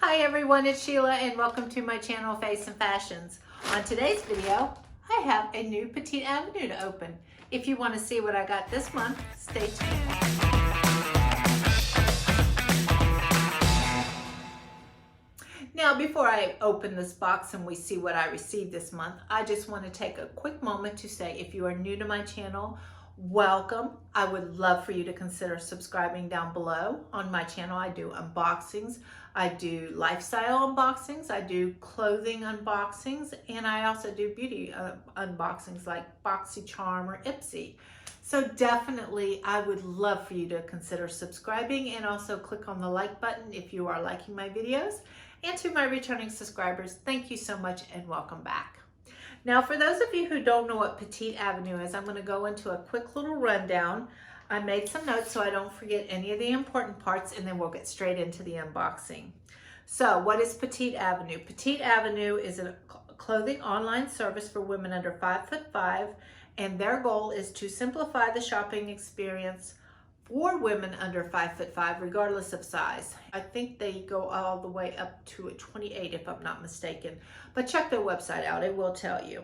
Hi everyone, it's Sheila and welcome to my channel, Face and Fashions. On today's video, I have a new Petite Avenue to open. If you want to see what I got this month, stay tuned. Now, before I open this box and we see what I received this month, I just want to take a quick moment to say, if you are new to my channel, welcome. I would love for you to consider subscribing down below. On my channel, I do unboxings, I do lifestyle unboxings, I do clothing unboxings, and I also do beauty unboxings like BoxyCharm or Ipsy. So definitely, I would love for you to consider subscribing and also click on the like button if you are liking my videos. And to my returning subscribers, thank you so much and welcome back. Now, for those of you who don't know what Petite Avenue is, I'm going to go into a quick little rundown. I made some notes so I don't forget any of the important parts, and then we'll get straight into the unboxing. So, what is Petite Avenue? Petite Avenue is a clothing online service for women under 5'5", and their goal is to simplify the shopping experience for women under 5'5", regardless of size. I think they go all the way up to a 28 if I'm not mistaken, but check their website out, it will tell you.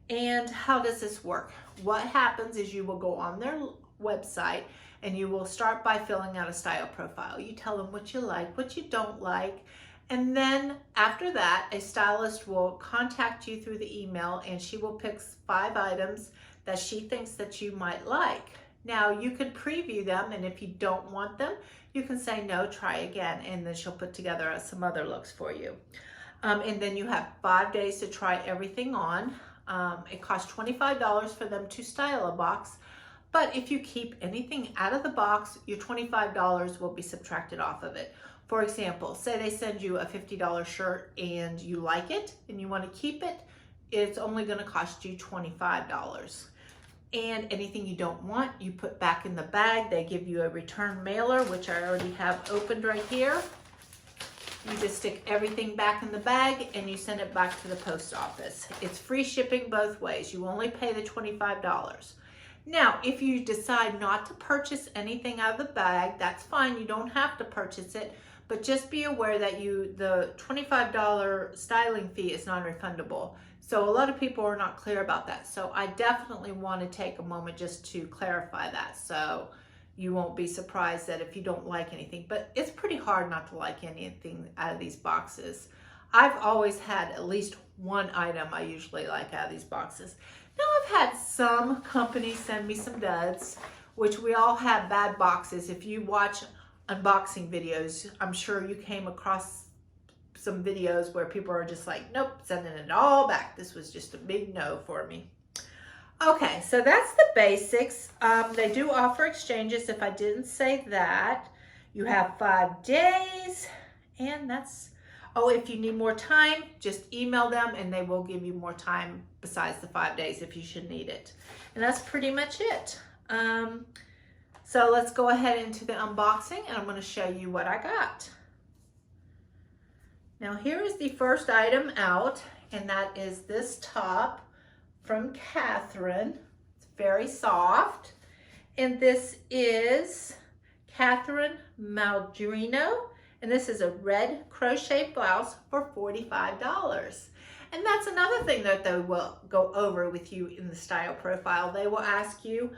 And how does this work? What happens is you will go on their website and you will start by filling out a style profile. You tell them what you like, what you don't like, and then after that, a stylist will contact you through the email and she will pick 5 items that she thinks that you might like. Now, you can preview them, and if you don't want them, you can say no, try again, and then she'll put together some other looks for you. And then you have 5 days to try everything on. It costs $25 for them to style a box, but if you keep anything out of the box, your $25 will be subtracted off of it. For example, say they send you a $50 shirt and you like it and you want to keep it, it's only going to cost you $25. And anything you don't want, you put back in the bag. They give you a return mailer, which I already have opened right here. You just stick everything back in the bag and you send it back to the post office. It's free shipping both ways. You only pay the $25. Now, if you decide not to purchase anything out of the bag, that's fine. You don't have to purchase it, but just be aware that the $25 styling fee is non-refundable. So a lot of people are not clear about that. So I definitely want to take a moment just to clarify that, so you won't be surprised that if you don't like anything. But it's pretty hard not to like anything out of these boxes. I've always had at least one item I usually like out of these boxes. Now, I've had some companies send me some duds, which we all have bad boxes. If you watch unboxing videos, I'm sure you came across some videos where people are just like, nope, sending it all back. This was just a big no for me. Okay, so that's the basics. They do offer exchanges, if I didn't say that. You have 5 days, and that's, oh, if you need more time, just email them and they will give you more time besides the 5 days if you should need it. And that's pretty much it. So let's go ahead into the unboxing and I'm going to show you what I got. Now, here is the first item out, and that is this top from Catherine. It's very soft, and this is Catherine Maldrino, and this is a red crochet blouse for $45. And that's another thing that they will go over with you in the style profile. They will ask you,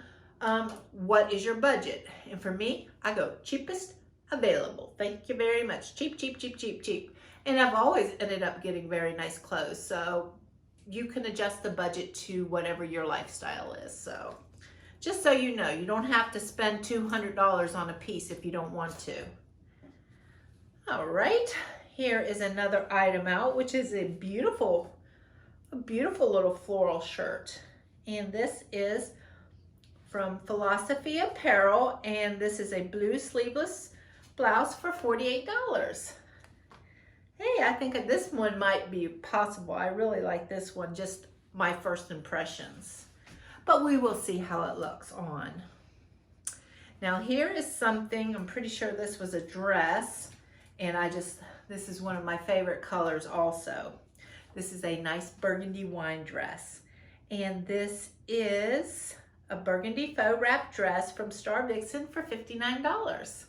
what is your budget? And for me, I go cheapest available. Thank you very much. Cheap, cheap, cheap, cheap, cheap. And I've always ended up getting very nice clothes. So you can adjust the budget to whatever your lifestyle is. So just so you know, you don't have to spend $200 on a piece if you don't want to. All right, here is another item out, which is a beautiful little floral shirt. And this is from Philosophy Apparel, and this is a blue sleeveless blouse for $48. Hey, I think this one might be possible. I really like this one, just my first impressions. But we will see how it looks on. Now, here is something, I'm pretty sure this was a dress, and this is one of my favorite colors also. This is a nice burgundy wine dress. And this is a burgundy faux wrap dress from Star Vixen for $59.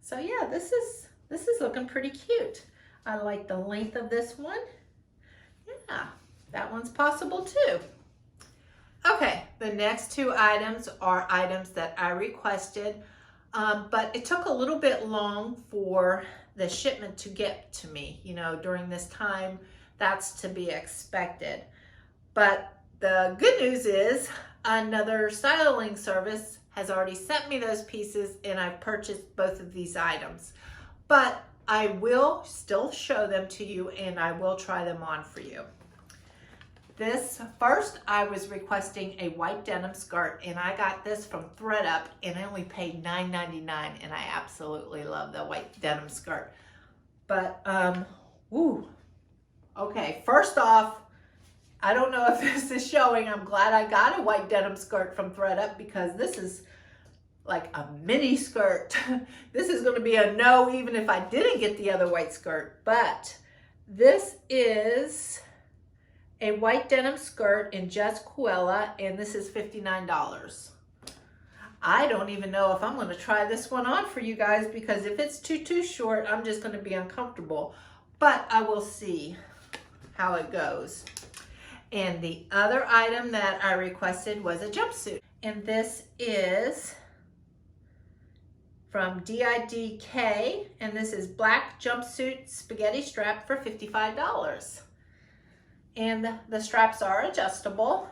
So yeah, this is looking pretty cute. I like the length of this one. Yeah, that one's possible too. Okay, the next two items are items that I requested, but it took a little bit long for the shipment to get to me. You know, during this time, that's to be expected. But the good news is another styling service has already sent me those pieces and I've purchased both of these items. But I will still show them to you and I will try them on for you. This first, I was requesting a white denim skirt and I got this from ThredUp and I only paid $9.99 and I absolutely love the white denim skirt. But, okay, first off, I don't know if this is showing. I'm glad I got a white denim skirt from ThredUp because this is like a mini skirt. This is going to be a no even if I didn't get the other white skirt. But this is a white denim skirt in Just Cruella, and this is $59. I don't even know if I'm going to try this one on for you guys because if it's too short, I'm just going to be uncomfortable. But I will see how it goes. And the other item that I requested was a jumpsuit. And this is from DIDK, and this is black jumpsuit spaghetti strap for $55. And the straps are adjustable,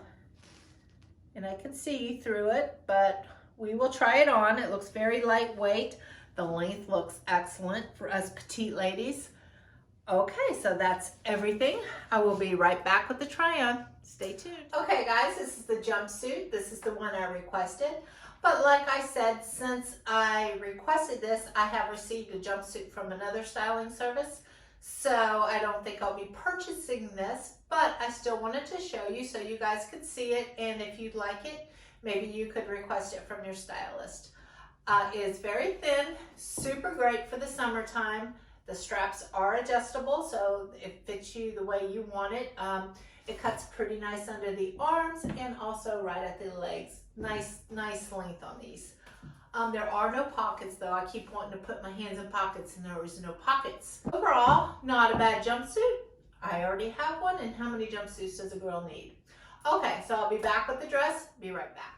and I can see through it, but we will try it on. It looks very lightweight. The length looks excellent for us petite ladies. Okay, so that's everything. I will be right back with the try-on. Stay tuned. Okay, guys, this is the jumpsuit. This is the one I requested. But like I said, since I requested this, I have received a jumpsuit from another styling service. So I don't think I'll be purchasing this, but I still wanted to show you so you guys could see it. And if you'd like it, maybe you could request it from your stylist. It's very thin, super great for the summertime. The straps are adjustable, so it fits you the way you want it. It cuts pretty nice under the arms and also right at the legs. Nice length on these. There are no pockets though. I keep wanting to put my hands in pockets and there is no pockets. Overall, not a bad jumpsuit. I already have one, and how many jumpsuits does a girl need? Okay, so I'll be back with the dress. Be right back.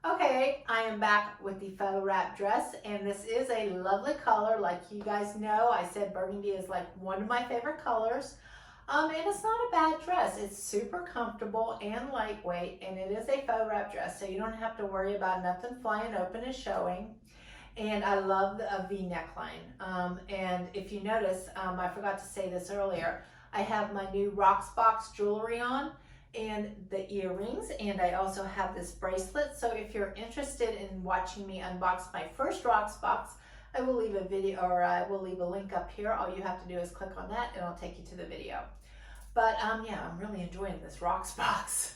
Okay, I am back with the faux wrap dress, and this is a lovely color. Like you guys know, I said burgundy is like one of my favorite colors. And it's not a bad dress. It's super comfortable and lightweight, and it is a faux wrap dress, so you don't have to worry about nothing flying open and showing. And I love the V neckline. And if you notice, I forgot to say this earlier, I have my new Rocks Box jewelry on and the earrings, and I also have this bracelet. So if you're interested in watching me unbox my first Rocks Box, I will leave a video, or I will leave a link up here. All you have to do is click on that and I'll take you to the video. But yeah, I'm really enjoying this Rocks Box.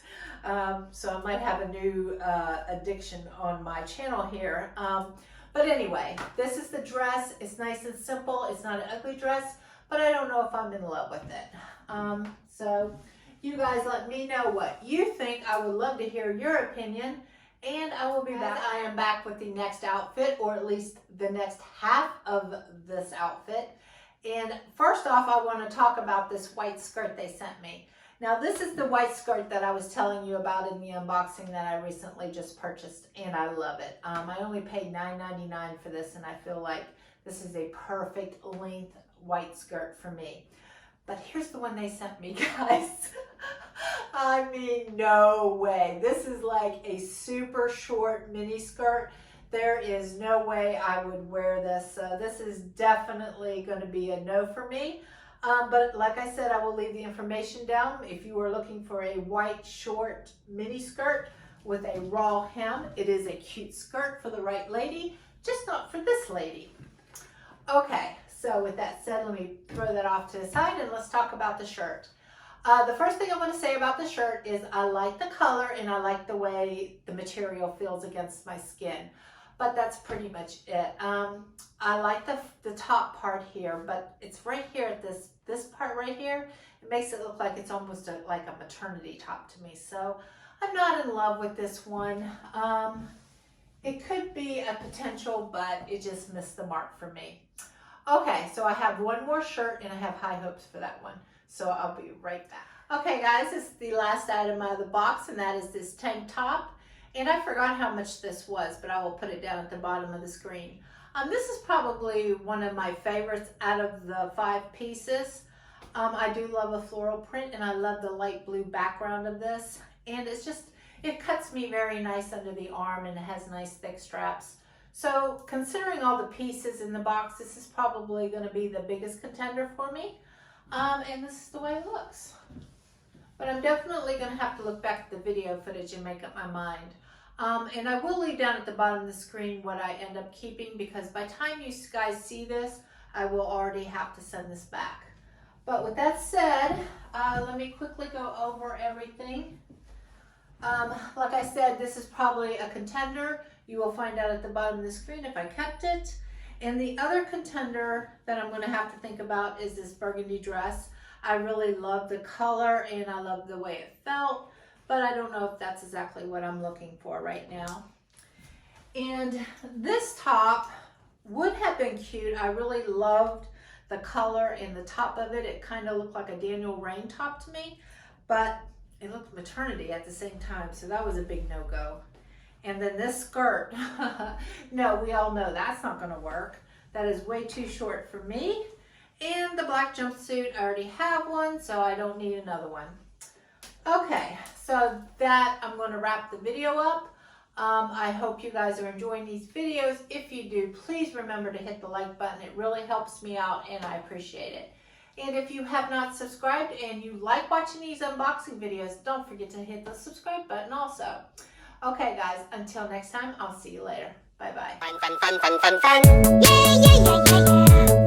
So I might have a new addiction on my channel here. But anyway, this is the dress. It's nice and simple. It's not an ugly dress, but I don't know if I'm in love with it. So you guys let me know what you think. I would love to hear your opinion. And I will be back. I am back with the next outfit, or at least the next half of this outfit. And first off, I want to talk about this white skirt they sent me. Now, this is the white skirt that I was telling you about in the unboxing that I recently just purchased, and I love it. I only paid $9.99 for this, and I feel like this is a perfect length white skirt for me. But here's the one they sent me, guys. I mean, no way. This is like a super short mini skirt. There is no way I would wear this. This is definitely going to be a no for me. But like I said, I will leave the information down. If you are looking for a white short mini skirt with a raw hem, it is a cute skirt for the right lady, just not for this lady. Okay, so with that said, let me throw that off to the side and let's talk about the shirt. The first thing I want to say about the shirt is I like the color and I like the way the material feels against my skin. But that's pretty much it. I like the top part here, but it's right here at this part right here. It makes it look like it's almost like a maternity top to me. So I'm not in love with this one. It could be a potential, but it just missed the mark for me. Okay, so I have one more shirt and I have high hopes for that one. So I'll be right back. Okay guys, this is the last item out of the box, and that is this tank top. And I forgot how much this was, but I will put it down at the bottom of the screen. This is probably one of my favorites out of the 5 pieces. I do love a floral print, and I love the light blue background of this. And it's just, it cuts me very nice under the arm, and it has nice thick straps. So considering all the pieces in the box, this is probably going to be the biggest contender for me. And this is the way it looks. But I'm definitely going to have to look back at the video footage and make up my mind. And I will leave down at the bottom of the screen what I end up keeping, because by the time you guys see this, I will already have to send this back. But with that said, let me quickly go over everything. Like I said, this is probably a contender. You will find out at the bottom of the screen if I kept it. And the other contender that I'm going to have to think about is this burgundy dress. I really love the color and I love the way it felt, but I don't know if that's exactly what I'm looking for right now. And this top would have been cute. I really loved the color and the top of it. It kind of looked like a Daniel Rain top to me, but it looked maternity at the same time, so that was a big no-go. And then this skirt, no, we all know that's not going to work. That is way too short for me. And the black jumpsuit, I already have one, so I don't need another one. Okay, so that I'm going to wrap the video up. I hope you guys are enjoying these videos. If you do, please remember to hit the like button. It really helps me out and I appreciate it. And if you have not subscribed and you like watching these unboxing videos, don't forget to hit the subscribe button also. Okay guys, until next time, I'll see you later. Bye bye. Fun, fun, fun, fun, fun, fun. Yeah, yeah, yeah, yeah, yeah.